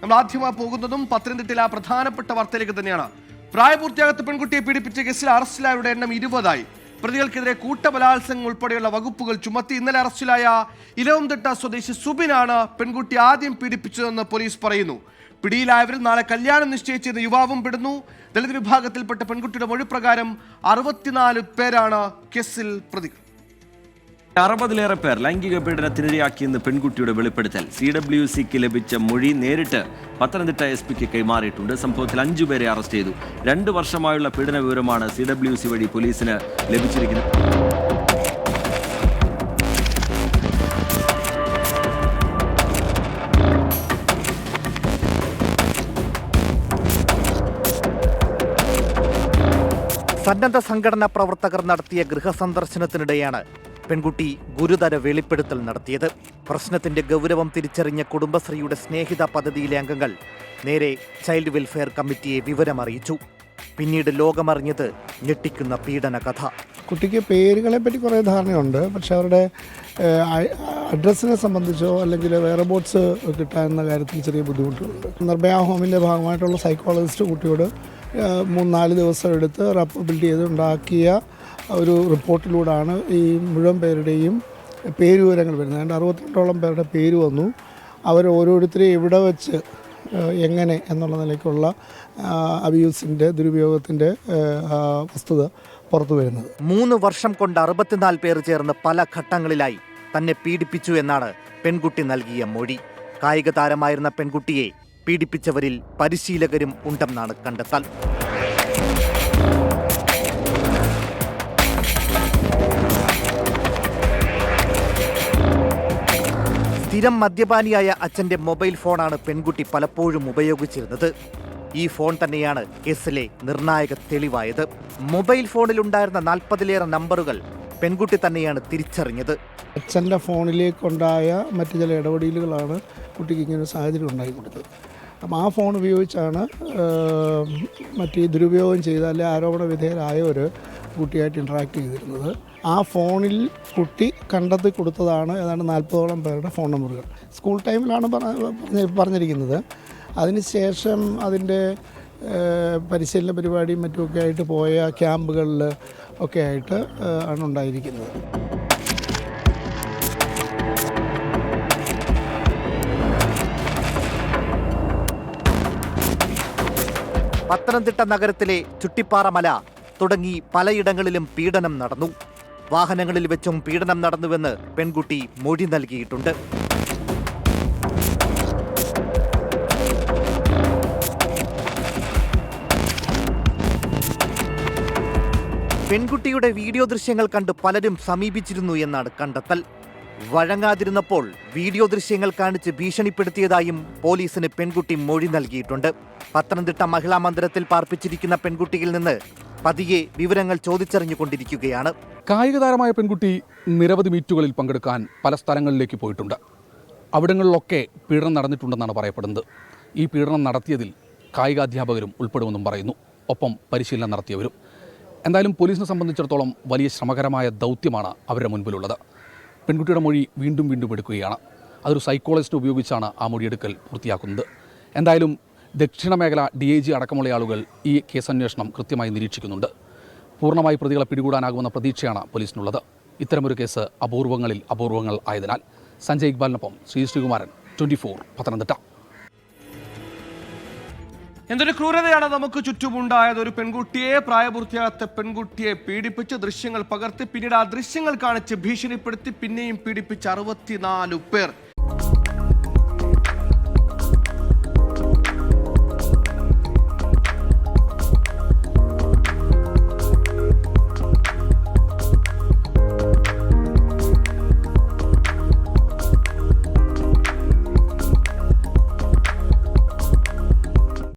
നമ്മൾ ആദ്യമായി പോകുന്നതും പത്തനംതിട്ടയിലെ പ്രധാനപ്പെട്ട വാർത്തയിലേക്ക് തന്നെയാണ്. പ്രായപൂർത്തിയാകാത്ത പെൺകുട്ടിയെ പീഡിപ്പിച്ച കേസിൽ അറസ്റ്റിലായവരുടെ എണ്ണം 20ആയി. പ്രതികൾക്കെതിരെ കൂട്ടബലാത്സംഗം ഉൾപ്പെടെയുള്ള വകുപ്പുകൾ ചുമത്തി. ഇന്നലെ അറസ്റ്റിലായ ഇലവുംതിട്ട സ്വദേശി സുബിനാണ് പെൺകുട്ടി ആദ്യം പീഡിപ്പിച്ചതെന്ന് പോലീസ് പറയുന്നു. പിടിയിലായവരിൽ നാളെ കല്യാണം നിശ്ചയിച്ചിരുന്ന യുവാവും പെടുന്നു. ദളിത് വിഭാഗത്തിൽപ്പെട്ട പെൺകുട്ടിയുടെ മൊഴി പ്രകാരം 64 പേരാണ് കേസിൽ പ്രതികൾ. 60-ലേറെ പേർ ലൈംഗിക പീഡനത്തിനിരയാക്കിയെന്ന് പെൺകുട്ടിയുടെ വെളിപ്പെടുത്തൽ. CWCക്ക് ലഭിച്ച മൊഴി നേരിട്ട് പത്തനംതിട്ട SP-ക്ക് കൈമാറിയിട്ടുണ്ട്. സംഭവത്തിൽ 5 പേരെ അറസ്റ്റ് ചെയ്തു. 2 വർഷമായുള്ള പീഡന വിവരമാണ് CWC വഴി പോലീസിന് ലഭിച്ചിരിക്കുന്നത്. സന്നദ്ധ സംഘടനാ പ്രവർത്തകർ നടത്തിയ ഗൃഹസന്ദർശനത്തിനിടെയാണ് പെൺകുട്ടി ഗുരുതര വെളിപ്പെടുത്തൽ നടത്തിയത്. പ്രശ്നത്തിന്റെ ഗൗരവം തിരിച്ചറിഞ്ഞ കുടുംബശ്രീയുടെ സ്നേഹിത പദ്ധതിയിലെ അംഗങ്ങൾ നേരെ ചൈൽഡ് വെൽഫെയർ കമ്മിറ്റിയെ വിവരമറിയിച്ചു. പിന്നീട് ലോകമറിഞ്ഞത് ഞെട്ടിക്കുന്ന പീഡന കഥ. കുട്ടിക്ക് പേരുകളെ പറ്റി കുറേ ധാരണയുണ്ട്, പക്ഷെ അവരുടെ അഡ്രസ്സിനെ സംബന്ധിച്ചോ അല്ലെങ്കിൽ വേറെ ബോട്ട്സ് കിട്ടാവുന്ന കാര്യത്തിൽ ചെറിയ ബുദ്ധിമുട്ടുകളുണ്ട്. നിർഭയ ഹോമിൻ്റെ ഭാഗമായിട്ടുള്ള സൈക്കോളജിസ്റ്റ് കുട്ടിയോട് 3-4 ദിവസം എടുത്ത് റപ്പ് ബിൽഡ് ചെയ്ത് ഉണ്ടാക്കിയ ഒരു റിപ്പോർട്ടിലൂടെയാണ് ഈ മുഴുവൻ പേരുടെയും പേര് വിവരങ്ങൾ വരുന്നത്. ഏതാണ്ട് 62ഓളം പേരുടെ പേര് വന്നു. അവർ ഓരോരുത്തരെയും എവിടെ വെച്ച് എങ്ങനെ എന്നുള്ള നിലയ്ക്കുള്ള അബ്യൂസിൻ്റെ ദുരുപയോഗത്തിൻ്റെ വസ്തുത പുറത്തു വരുന്നത്. 3 വർഷം കൊണ്ട് 64 പേർ ചേർന്ന് പല ഘട്ടങ്ങളിലായി തന്നെ പീഡിപ്പിച്ചു എന്നാണ് പെൺകുട്ടി നൽകിയ മൊഴി. കായിക താരമായിരുന്ന പെൺകുട്ടിയെ പീഡിപ്പിച്ചവരിൽ പരിശീലകരും ഉണ്ടെന്നാണ് കണ്ടെത്തൽ. സ്ഥിരം മദ്യപാനിയായ അച്ഛന്റെ മൊബൈൽ ഫോണാണ് പെൺകുട്ടി പലപ്പോഴും ഉപയോഗിച്ചിരുന്നത്. ഈ ഫോൺ തന്നെയാണ് കേസിലെ നിർണായക തെളിവായത്. മൊബൈൽ ഫോണിലുണ്ടായിരുന്ന 40-ലേറെ നമ്പറുകൾ പെൺകുട്ടി തന്നെയാണ് തിരിച്ചറിഞ്ഞത്. അച്ഛൻ്റെ ഫോണിലേക്കുണ്ടായ മറ്റു ചില ഇടപെടലുകളാണ് കുട്ടിക്ക് ഇങ്ങനെ സാഹചര്യം ഉണ്ടാക്കി കൊടുത്തത്. അപ്പം ആ ഫോൺ ഉപയോഗിച്ചാണ് മറ്റ് ദുരുപയോഗം ചെയ്ത അല്ലെ ആരോപണ വിധേയരായവർ കുട്ടിയായിട്ട് ഇൻട്രാക്ട് ചെയ്തിരുന്നത്. ആ ഫോണിൽ കുട്ടി കണ്ടെത്തി കൊടുത്തതാണ് ഏതാണ്ട് 40ഓളം പേരുടെ ഫോൺ നമ്പറുകൾ. സ്കൂൾ ടൈമിലാണ് പറഞ്ഞിരിക്കുന്നത്. അതിനുശേഷം അതിൻ്റെ പരിശീലന പരിപാടിയും മറ്റുമൊക്കെ ആയിട്ട് പോയ ക്യാമ്പുകളിൽ ഒക്കെ ആയിട്ട് ആണ് ഉണ്ടായിരിക്കുന്നത്. പത്തനംതിട്ട നഗരത്തിലെ ചുട്ടിപ്പാറ മല തുടങ്ങി പലയിടങ്ങളിലും പീഡനം നടന്നു. വാഹനങ്ങളിൽ വെച്ചും പീഡനം നടന്നുവെന്ന് പെൺകുട്ടി മൊഴി നൽകിയിട്ടുണ്ട്. പെൺകുട്ടിയുടെ വീഡിയോ ദൃശ്യങ്ങൾ കണ്ട് പലരും സമീപിച്ചിരുന്നു എന്നാണ് കണ്ടെത്തൽ. വഴങ്ങാതിരുന്നപ്പോൾ വീഡിയോ ദൃശ്യങ്ങൾ കാണിച്ച് ഭീഷണിപ്പെടുത്തിയതായും പോലീസിന് പെൺകുട്ടി മൊഴി നൽകിയിട്ടുണ്ട്. പത്തനംതിട്ട മഹിളാ മന്ദിരത്തിൽ പാർപ്പിച്ചിരിക്കുന്ന പെൺകുട്ടിയിൽ നിന്ന് പതിയെ വിവരങ്ങൾ ചോദിച്ചറിഞ്ഞുകൊണ്ടിരിക്കുകയാണ്. കായിക താരമായ പെൺകുട്ടി നിരവധി മീറ്റുകളിൽ പങ്കെടുക്കാൻ പല സ്ഥലങ്ങളിലേക്ക് പോയിട്ടുണ്ട്. അവിടങ്ങളിലൊക്കെ പീഡനം നടന്നിട്ടുണ്ടെന്നാണ് പറയപ്പെടുന്നത്. ഈ പീഡനം നടത്തിയതിൽ കായികാധ്യാപകരും ഉൾപ്പെടുമെന്നും പറയുന്നു, ഒപ്പം പരിശീലനം നടത്തിയവരും. എന്തായാലും പോലീസിനെ സംബന്ധിച്ചിടത്തോളം വലിയ ശ്രമകരമായ ദൗത്യമാണ് അവരുടെ മുൻപിലുള്ളത്. പെൺകുട്ടിയുടെ മൊഴി വീണ്ടും എടുക്കുകയാണ്. അതൊരു സൈക്കോളജിസ്റ്റ് ഉപയോഗിച്ചാണ് ആ മൊഴിയെടുക്കൽ പൂർത്തിയാക്കുന്നത്. എന്തായാലും ദക്ഷിണ മേഖല DIG അടക്കമുള്ള ആളുകൾ ഈ കേസന്വേഷണം കൃത്യമായി നിരീക്ഷിക്കുന്നുണ്ട്. പൂർണ്ണമായി പ്രതികളെ പിടികൂടാനാകുമെന്ന പ്രതീക്ഷയാണ് പോലീസിനുള്ളത്. ഇത്തരമൊരു കേസ് അപൂർവങ്ങൾ ആയതിനാൽ. സഞ്ജയ് ഇക്ബാലിനൊപ്പം ശ്രീകുമാരൻ, 24 പത്തനംതിട്ട. എന്തൊരു ക്രൂരതയാണ് നമുക്ക് ചുറ്റുമുണ്ടായത്. ഒരു പെൺകുട്ടിയെ, പ്രായപൂർത്തിയാകാത്ത പെൺകുട്ടിയെ പീഡിപ്പിച്ച് ദൃശ്യങ്ങൾ പകർത്തി പിന്നീട് ആ ദൃശ്യങ്ങൾ കാണിച്ച് ഭീഷണിപ്പെടുത്തി പിന്നെയും പീഡിപ്പിച്ച് 64 പേർ.